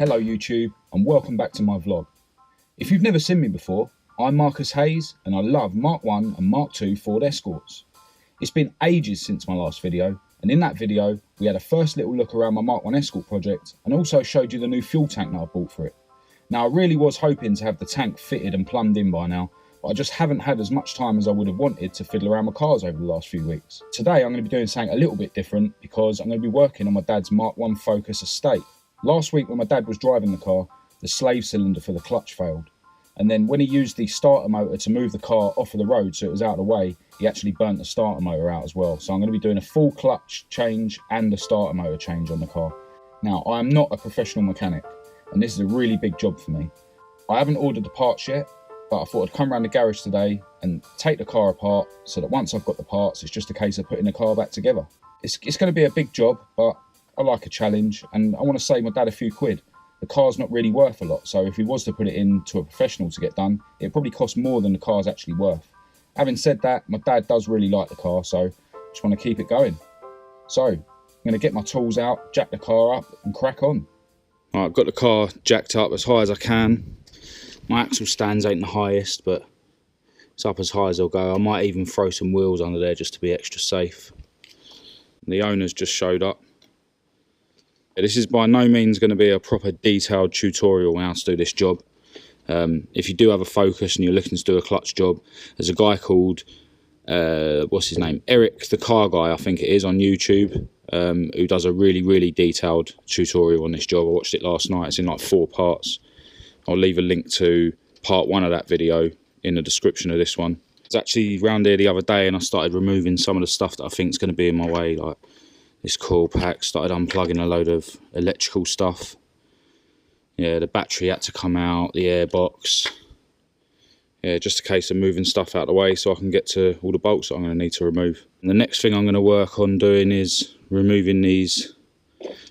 Hello YouTube and welcome back to my vlog. If you've never seen me before, I'm Marcus Hayes and I love Mark 1 and Mark 2 Ford Escorts. It's been ages since my last video, and in that video we had a first little look around my Mark 1 Escort project and also showed you the new fuel tank that I bought for it. Now I really was hoping to have the tank fitted and plumbed in by now, but I just haven't had as much time as I would have wanted to fiddle around with cars over the last few weeks. Today I'm going to be doing something a little bit different because I'm going to be working on my dad's Mark 1 Focus Estate. Last week when my dad was driving the car, the slave cylinder for the clutch failed. And then when he used the starter motor to move the car off of the road so it was out of the way, he actually burnt the starter motor out as well. So I'm going to be doing a full clutch change and a starter motor change on the car. Now, I am not a professional mechanic, and this is a really big job for me. I haven't ordered the parts yet, but I thought I'd come around the garage today and take the car apart so that once I've got the parts, it's just a case of putting the car back together. It's going to be a big job, but I like a challenge and I want to save my dad a few quid. The car's not really worth a lot, so if he was to put it into a professional to get done, it'd probably cost more than the car's actually worth. Having said that, my dad does really like the car, so I just want to keep it going. So, I'm going to get my tools out, jack the car up and crack on. Right, I've got the car jacked up as high as I can. My axle stands ain't the highest, but it's up as high as I'll go. I might even throw some wheels under there just to be extra safe. The owner's just showed up. This is by no means going to be a proper detailed tutorial on how to do this job. If you do have a Focus and you're looking to do a clutch job, there's a guy called, what's his name? Eric, the car guy, I think it is, on YouTube, who does a really detailed tutorial on this job. I watched it last night. It's in like 4 parts. I'll leave a link to part 1 of that video in the description of this one. I was actually round here the other day and I started removing some of the stuff that I think is going to be in my way, like this coil pack. Started unplugging a load of electrical stuff. Yeah, the battery had to come out, the airbox. Yeah, just a case of moving stuff out of the way so I can get to all the bolts that I'm going to need to remove. And the next thing I'm going to work on doing is removing these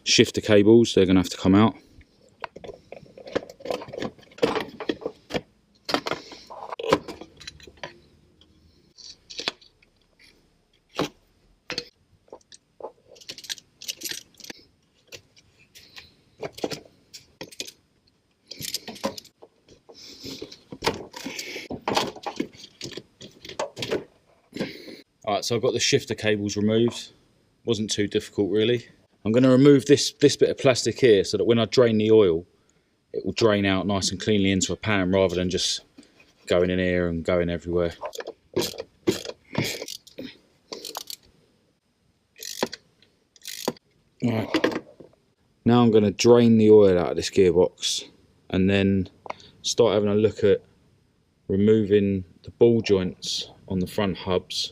shifter cables. They're going to have to come out. Alright, so I've got the shifter cables removed. Wasn't too difficult really. I'm going to remove this bit of plastic here so that when I drain the oil, it will drain out nice and cleanly into a pan rather than just going in here and going everywhere. Alright. Now I'm going to drain the oil out of this gearbox and then start having a look at removing the ball joints on the front hubs.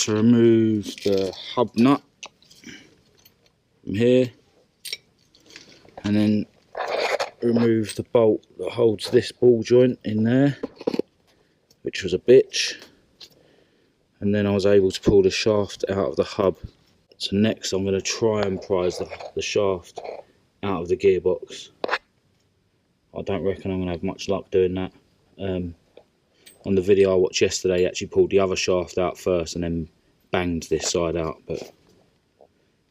To remove the hub nut from here and then remove the bolt that holds this ball joint in there, which was a bitch, and then I was able to pull the shaft out of the hub. So next I'm going to try and prise the shaft out of the gearbox. I don't reckon I'm going to have much luck doing that. On the video I watched yesterday, he actually pulled the other shaft out first and then banged this side out, but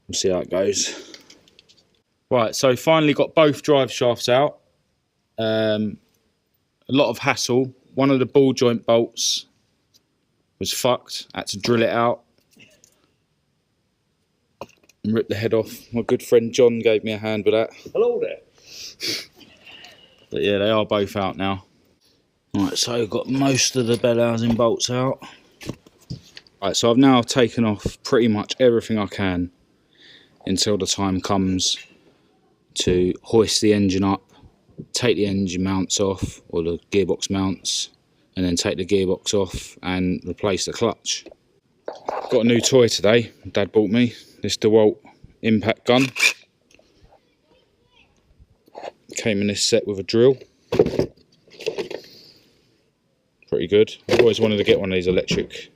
we'll see how it goes. Right, so finally got both drive shafts out. A lot of hassle. One of the ball joint bolts was fucked. I had to drill it out and rip the head off. My good friend John gave me a hand with that. Hello there. But yeah, they are both out now. Right, so I've got most of the bell housing bolts out. Right, so I've now taken off pretty much everything I can until the time comes to hoist the engine up, take the engine mounts off, or the gearbox mounts, and then take the gearbox off and replace the clutch. Got a new toy today, Dad bought me, this DeWalt impact gun. Came in this set with a drill. Pretty good. I've always wanted to get one of these electric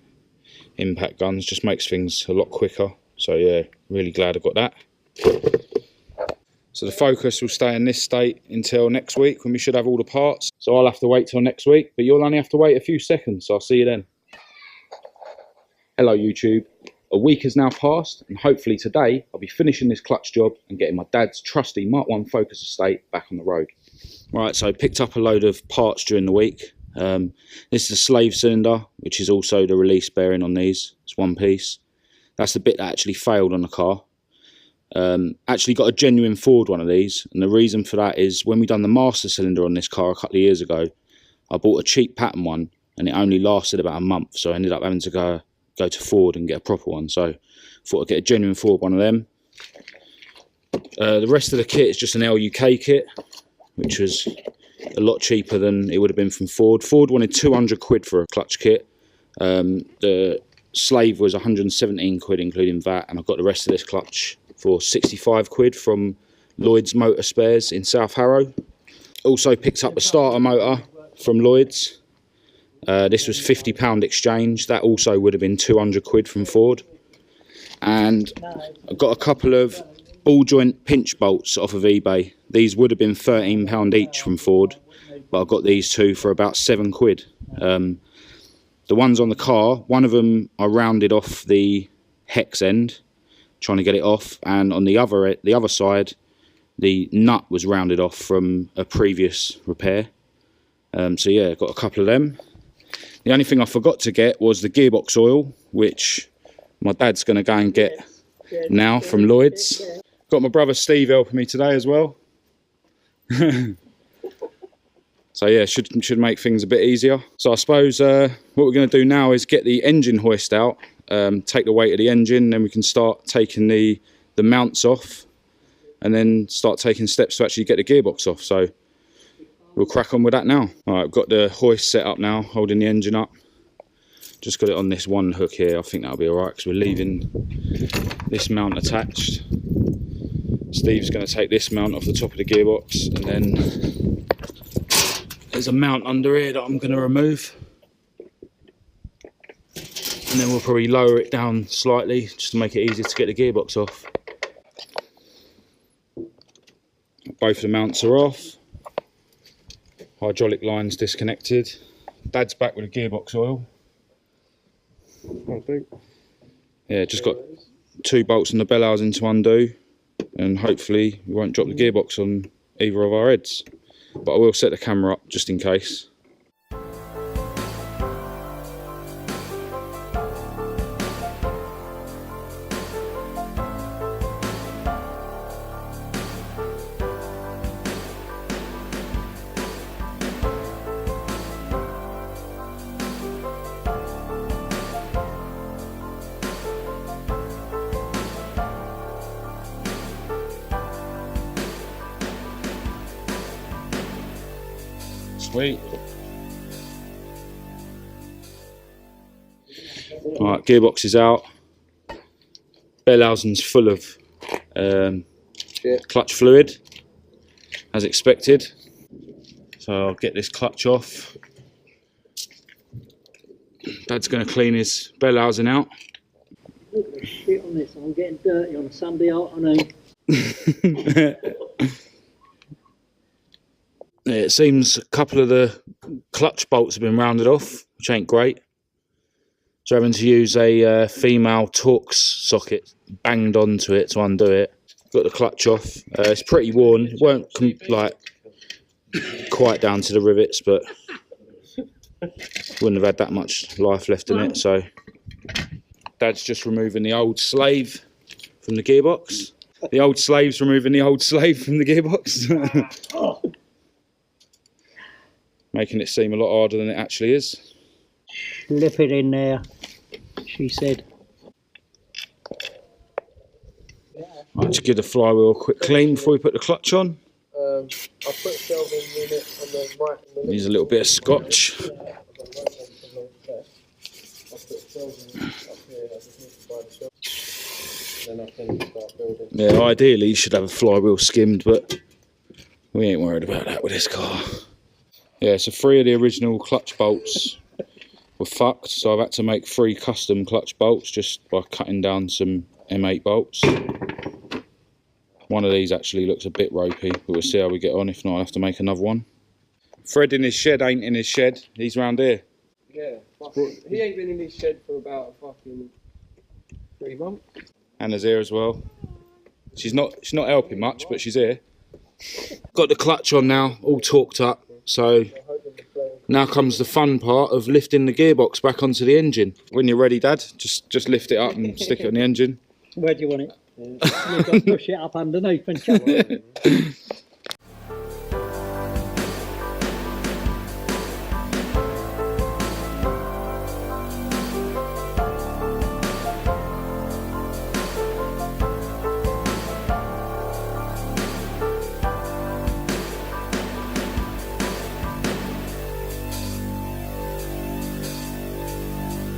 impact guns, just makes things a lot quicker. So yeah, really glad I got that. So the Focus will stay in this state until next week when we should have all the parts. So I'll have to wait till next week, but you'll only have to wait a few seconds, so I'll see you then. Hello YouTube. A week has now passed, and hopefully today I'll be finishing this clutch job and getting my dad's trusty Mark 1 Focus Estate back on the road. Right, so I picked up a load of parts during the week. This is a slave cylinder, which is also the release bearing on these. It's one piece. That's the bit that actually failed on the car. Actually got a genuine Ford one of these, and the reason for that is when we done the master cylinder on this car a couple of years ago, I bought a cheap pattern one, and it only lasted about a month, so I ended up having to go to Ford and get a proper one. So thought I'd get a genuine Ford one of them. The rest of the kit is just an LUK kit, which was a lot cheaper than it would have been from Ford. Ford wanted 200 quid for a clutch kit. The slave was 117 quid including VAT, and I got the rest of this clutch for 65 quid from Lloyd's Motor Spares in South Harrow. Also picked up a starter motor from Lloyd's. This was £50 exchange. That also would have been 200 quid from Ford. And I got a couple of ball joint pinch bolts off of eBay. These would have been £13 each from Ford, but I got these two for about 7 quid. The ones on the car, one of them I rounded off the hex end, trying to get it off, and on the other side, the nut was rounded off from a previous repair. So yeah, got a couple of them. The only thing I forgot to get was the gearbox oil, which my dad's going to go and get now from Lloyd's. Got my brother Steve helping me today as well. So yeah, should make things a bit easier. So I suppose what we're going to do now is get the engine hoist out, take the weight of the engine, then we can start taking the mounts off, and then start taking steps to actually get the gearbox off. So we'll crack on with that now. All right, I've got the hoist set up now, holding the engine up. Just got it on this one hook here. I think that'll be all right because we're leaving this mount attached. Steve's going to take this mount off the top of the gearbox, and then there's a mount under here that I'm going to remove. And then we'll probably lower it down slightly just to make it easier to get the gearbox off. Both of the mounts are off. Hydraulic line's disconnected. Dad's back with the gearbox oil. Yeah, just got 2 bolts on the bell housing to undo, and hopefully we won't drop the gearbox on either of our heads. But I will set the camera up just in case. Sweet. Alright, gearbox is out. Bell housing's full of clutch fluid, as expected. So I'll get this clutch off. Dad's going to clean his bell housing out. Look at the shit on this. I'm getting dirty on a Sunday afternoon. Yeah, it seems a couple of the clutch bolts have been rounded off, which ain't great. So having to use a female Torx socket banged onto it to undo it. Got the clutch off. It's pretty worn. It weren't like quite down to the rivets, but wouldn't have had that much life left in it. So Dad's just removing the old slave from the gearbox. The old slave's removing the old slave from the gearbox. Making it seem a lot harder than it actually is. Slip it in there, she said. Right, just give the flywheel a quick clean before we put the clutch on. I'll put shelving unit on the right. Needs a little bit of scotch. Yeah, ideally you should have a flywheel skimmed, but we ain't worried about that with this car. Yeah, so 3 of the original clutch bolts were fucked, so I've had to make 3 custom clutch bolts just by cutting down some M8 bolts. One of these actually looks a bit ropey, but we'll see how we get on. If not, I'll have to make another one. Fred in his shed ain't in his shed, he's round here. Yeah, he ain't been in his shed for about a fucking 3 months. Anna's here as well. She's not helping much, but she's here. Got the clutch on now, all torqued up. So now comes the fun part of lifting the gearbox back onto the engine. When you're ready, Dad, just lift it up and stick it on the engine. Where do you want it? You've got to push it up underneath and chuck it.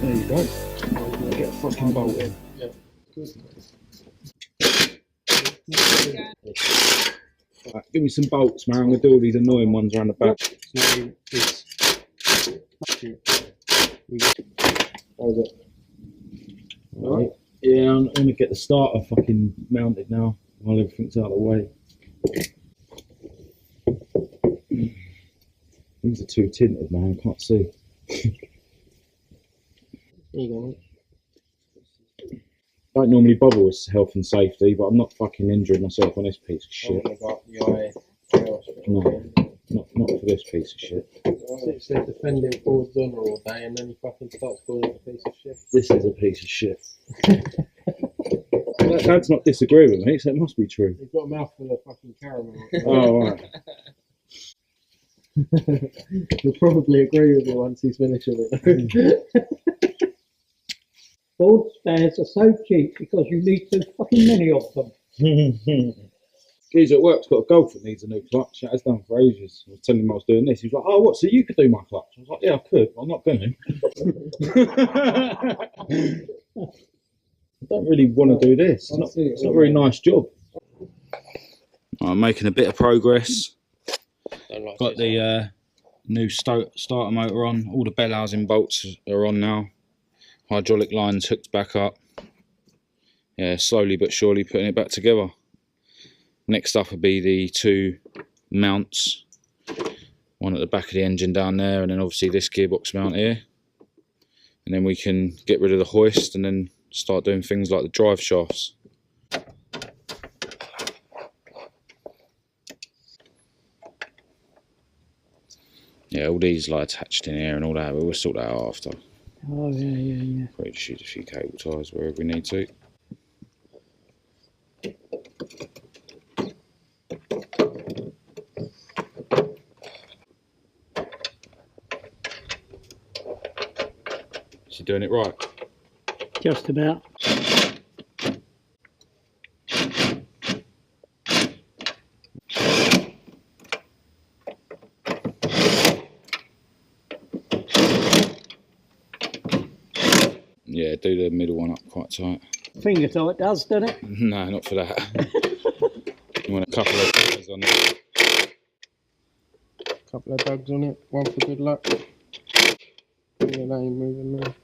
There you go. Get a fucking bolt in. Yeah. Right, give me some bolts, man. I'm going to do all these annoying ones around the back. So it's... Right. Yeah, I'm going to get the starter fucking mounted now while everything's out of the way. These are too tinted, man. I can't see. There you go, mate. I don't normally bother with health and safety, but I'm not fucking injuring myself on this piece of shit. No, not for this piece of shit. Sits there defending Ford's honour all day and then he fucking starts calling it a piece of shit. This is a piece of shit. Dad's not disagreeing with me, so it must be true. He's got a mouthful of fucking caramel. Oh, right. He'll probably agree with you once he's finished with it. Ford spares are so cheap because you need so fucking many of them. Geezer at work's got a Golf that needs a new clutch. It has done for ages. I was telling him I was doing this. He was like, "Oh, what? So you could do my clutch?" I was like, "Yeah, I could. But I'm not going to." I don't really want to do this. It's not a very nice job. I'm making a bit of progress. Got the new starter motor on. All the bell housing bolts are on now. Hydraulic lines hooked back up. Yeah, slowly but surely putting it back together. Next up will be the 2 mounts. One at the back of the engine down there, and then obviously this gearbox mount here. And then we can get rid of the hoist and then start doing things like the drive shafts. Yeah, all these like attached in here and all that, but we'll sort that out after. Oh, yeah. Probably just use a few cable ties wherever we need to. Is she doing it right? Just about. Yeah, do the middle one up quite tight. Finger tight does, doesn't it? No, not for that. You want a couple of bugs on there. Couple of bugs on it, one for good luck. Yeah, that ain't moving now.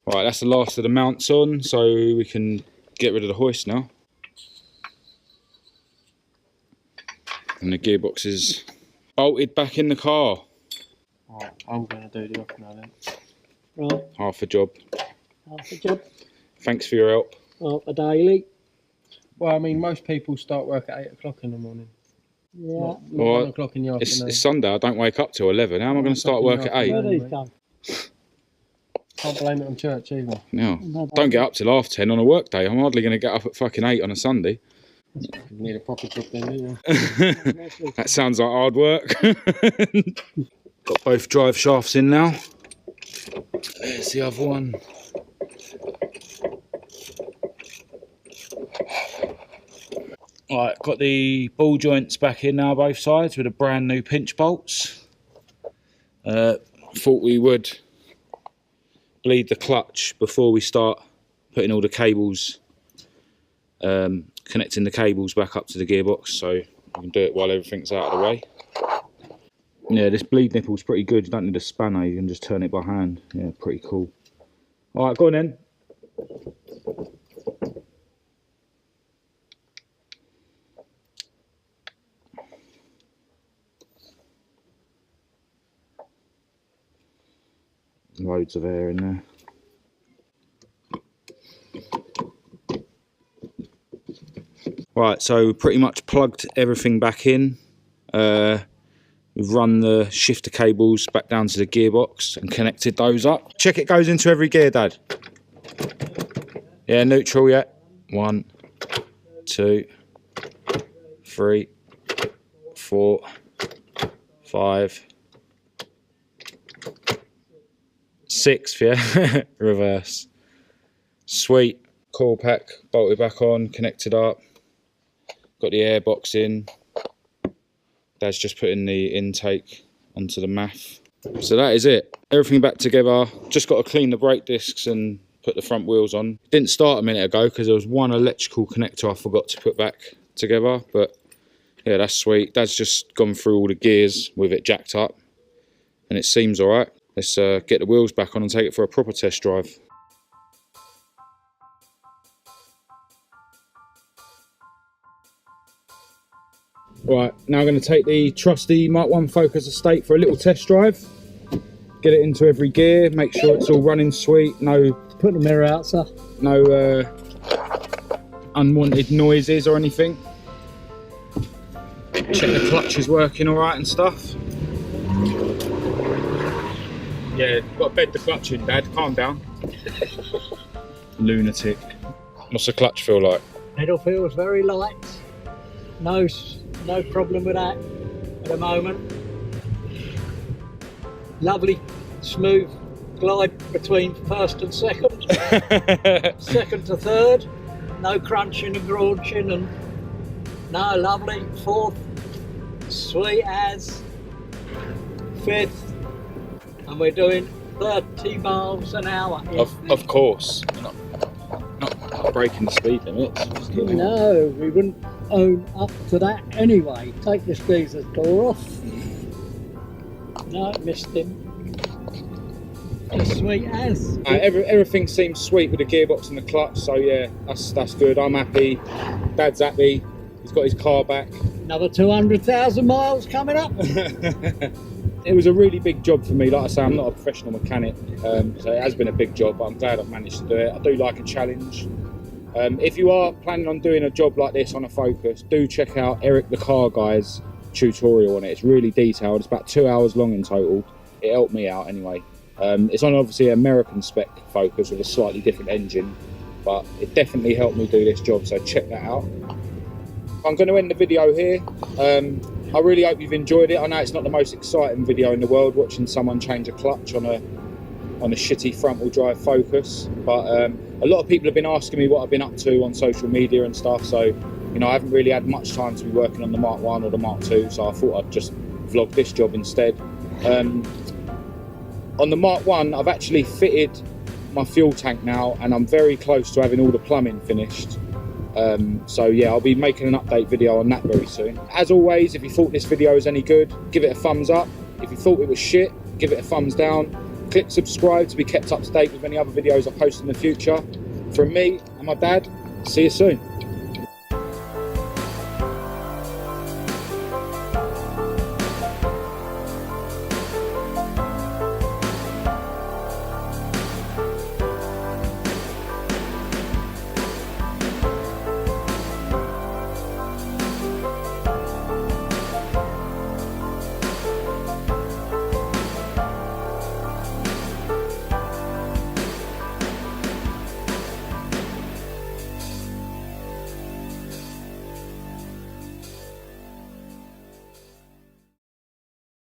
Right, that's the last of the mounts on, so we can get rid of the hoist now. And the gearbox is bolted back in the car. Right, I'm going to do the off now then. Right, Half a job. half a job. Thanks for your help. Half a daily. Well, I mean, most people start work at 8 o'clock in the morning. Yeah. Not Well, 1 o'clock in the afternoon. It's Sunday, I don't wake up till 11. How am I going to start work at 8? Where do these come? Can't blame it on church either. No, don't get up till half 10 on a work day. I'm hardly going to get up at fucking 8 on a Sunday. You need a proper job then, don't you? That sounds like hard work. Got both drive shafts in now. There's the other one. Right, got the ball joints back in now, both sides, with the brand new pinch bolts. Thought we would bleed the clutch before we start putting all the cables, connecting the cables back up to the gearbox, so we can do it while everything's out of the way. Yeah, this bleed nipple's pretty good. You don't need a spanner, you can just turn it by hand. Yeah, pretty cool. Alright, go on then. Loads of air in there. Right, so we pretty much plugged everything back in. We've run the shifter cables back down to the gearbox and connected those up. Check it goes into every gear, Dad. Yeah, neutral, yeah. 1, 2, 3, 4, 5, 6, yeah. Reverse. Sweet. Coil pack bolted back on, connected up. Got the air box in. Dad's just putting the intake onto the MAF. So that is it. Everything back together. Just got to clean the brake discs and put the front wheels on. Didn't start a minute ago because there was one electrical connector I forgot to put back together. But yeah, that's sweet. Dad's just gone through all the gears with it jacked up. And it seems all right. Let's get the wheels back on and take it for a proper test drive. Right, now I'm going to take the trusty Mark 1 Focus Estate for a little test drive. Get it into every gear, make sure it's all running sweet. No, Put the mirror out, sir. No unwanted noises or anything. Check the clutch is working all right and stuff. Yeah, got to bed the clutch in, Dad. Calm down. Lunatic. What's the clutch feel like? Pedal feels very light. No problem with that at the moment. Lovely, smooth glide between first and second. Second to third. No crunching and graunching and no, lovely. Fourth, sweet as. Fifth, and we're doing 30 miles an hour. Of course. Not breaking the speed limits. No, we wouldn't own up to that anyway. Take this geezer's door off. No, missed him. As sweet as. Everything seems sweet with the gearbox and the clutch, so yeah, that's good. I'm happy. Dad's happy. He's got his car back. Another 200,000 miles coming up. It was a really big job for me. Like I say, I'm not a professional mechanic, so it has been a big job, but I'm glad I've managed to do it. I do like a challenge. If you are planning on doing a job like this on a Focus, do check out Eric the Car Guy's tutorial on it. It's really detailed. It's about 2 hours long in total. It helped me out anyway. It's on obviously an American spec Focus with a slightly different engine, but it definitely helped me do this job, so check that out. I'm going to end the video here. I really hope you've enjoyed it. I know it's not the most exciting video in the world, watching someone change a clutch on a shitty front-wheel drive Focus, but a lot of people have been asking me what I've been up to on social media and stuff, so you know, I haven't really had much time to be working on the Mark 1 or the Mark 2, so I thought I'd just vlog this job instead. On the Mark 1, I've actually fitted my fuel tank now, and I'm very close to having all the plumbing finished. So yeah, I'll be making an update video on that very soon. As always, if you thought this video was any good, give it a thumbs up. If you thought it was shit, give it a thumbs down. Click subscribe to be kept up to date with any other videos I post in the future. From me and my dad, see you soon.